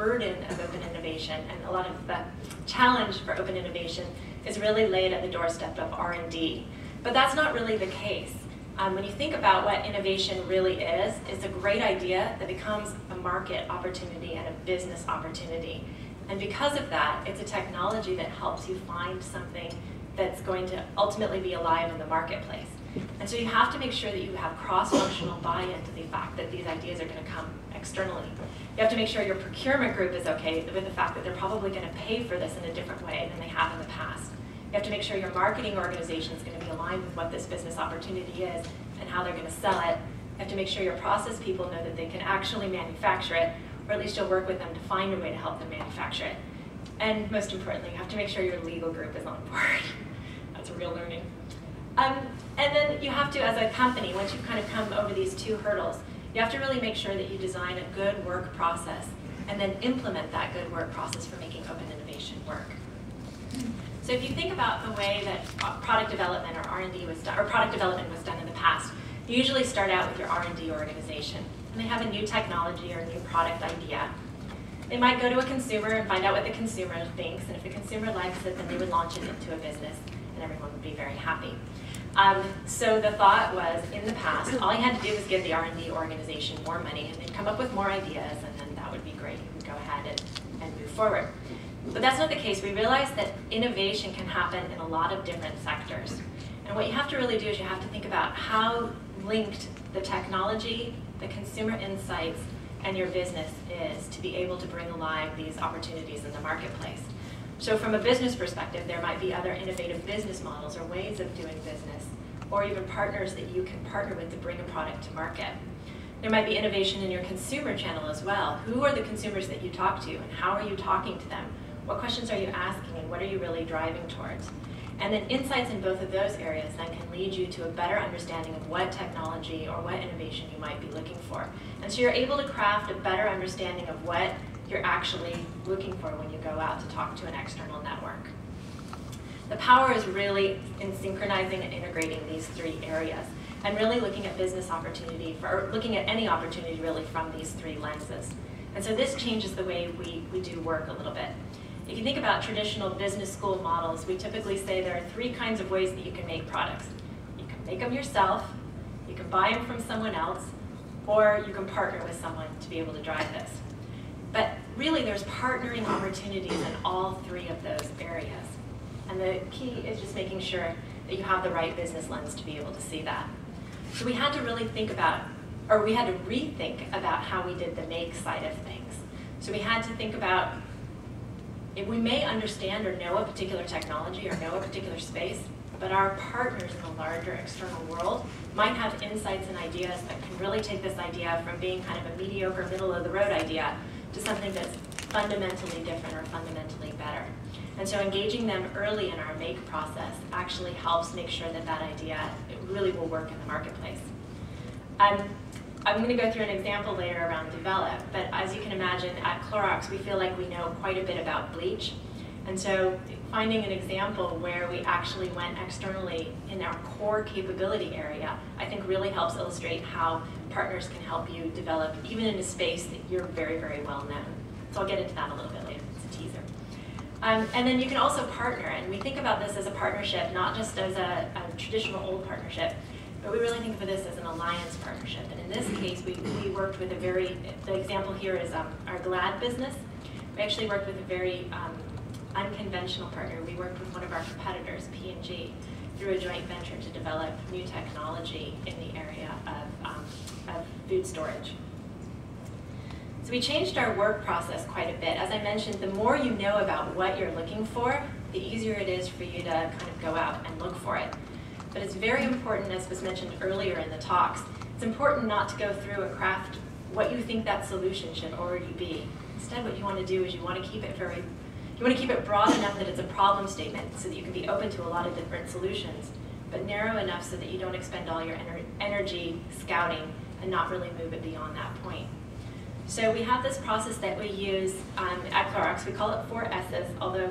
burden of open innovation and a lot of the challenge for open innovation is really laid at the doorstep of R&D. But that's not really the case. When you think about what innovation really is, it's a great idea that becomes a market opportunity and a business opportunity. And because of that, it's a technology that helps you find something that's going to ultimately be alive in the marketplace. And so you have to make sure that you have cross-functional buy-in to the fact that these ideas are going to come externally. You have to make sure your procurement group is okay with the fact that they're probably going to pay for this in a different way than they have in the past. You have to make sure your marketing organization is going to be aligned with what this business opportunity is and how they're going to sell it. You have to make sure your process people know that they can actually manufacture it, or at least you'll work with them to find a way to help them manufacture it. And most importantly, you have to make sure your legal group is on board. That's a real learning. And then you have to, as a company, once you've kind of come over these two hurdles, you have to really make sure that you design a good work process and then implement that good work process for making open innovation work. So if you think about the way that product development or R&D was done, or product development was done in the past, you usually start out with your R&D organization, and they have a new technology or a new product idea. They might go to a consumer and find out what the consumer thinks, and if the consumer likes it, then they would launch it into a business, and everyone would be very happy. So the thought was, in the past, all you had to do was give the R&D organization more money, and they'd come up with more ideas, and then that would be great. You would go ahead and move forward. But that's not the case. We realized that innovation can happen in a lot of different sectors. And what you have to really do is you have to think about how linked the technology, the consumer insights, and your business is to be able to bring alive these opportunities in the marketplace. So from a business perspective, there might be other innovative business models or ways of doing business, or even partners that you can partner with to bring a product to market. There might be innovation in your consumer channel as well. Who are the consumers that you talk to, and how are you talking to them? What questions are you asking, and what are you really driving towards? And then insights in both of those areas then can lead you to a better understanding of what technology or what innovation you might be looking for. And so you're able to craft a better understanding of what you're actually looking for when you go out to talk to an external network. The power is really in synchronizing and integrating these three areas, and really looking at business opportunity, or looking at any opportunity really from these three lenses. And so this changes the way we do work a little bit. If you think about traditional business school models, we typically say there are three kinds of ways that you can make products. You can make them yourself, you can buy them from someone else, or you can partner with someone to be able to drive this. But really there's partnering opportunities in all three of those areas. And the key is just making sure that you have the right business lens to be able to see that. So we had to really think about, or we had to rethink about how we did the make side of things. So we had to think about, if we may understand or know a particular technology or know a particular space, but our partners in the larger external world might have insights and ideas that can really take this idea from being kind of a mediocre, middle-of-the-road idea to something that's fundamentally different or fundamentally better. And so engaging them early in our make process actually helps make sure that that idea really will work in the marketplace. I'm going to go through an example later around develop, but as you can imagine, at Clorox, we feel like we know quite a bit about bleach. And so finding an example where we actually went externally in our core capability area, I think really helps illustrate how partners can help you develop, even in a space that you're very, very well known. So I'll get into that a little bit later. It's a teaser. And then you can also partner, and we think about this as a partnership, not just as a traditional old partnership, but we really think of this as an alliance partnership. And in this case, we worked with the example here is our Glad business. We actually worked with a very unconventional partner. We worked with one of our competitors, P&G, through a joint venture to develop new technology in the area of food storage. So we changed our work process quite a bit. As I mentioned, the more you know about what you're looking for, the easier it is for you to kind of go out and look for it. But it's very important, as was mentioned earlier in the talks, it's important not to go through and craft what you think that solution should already be. Instead, what you want to do is you want to keep it broad enough that it's a problem statement so that you can be open to a lot of different solutions, but narrow enough so that you don't expend all your energy scouting and not really move it beyond that point. So we have this process that we use at Clorox. We call it 4 S's, although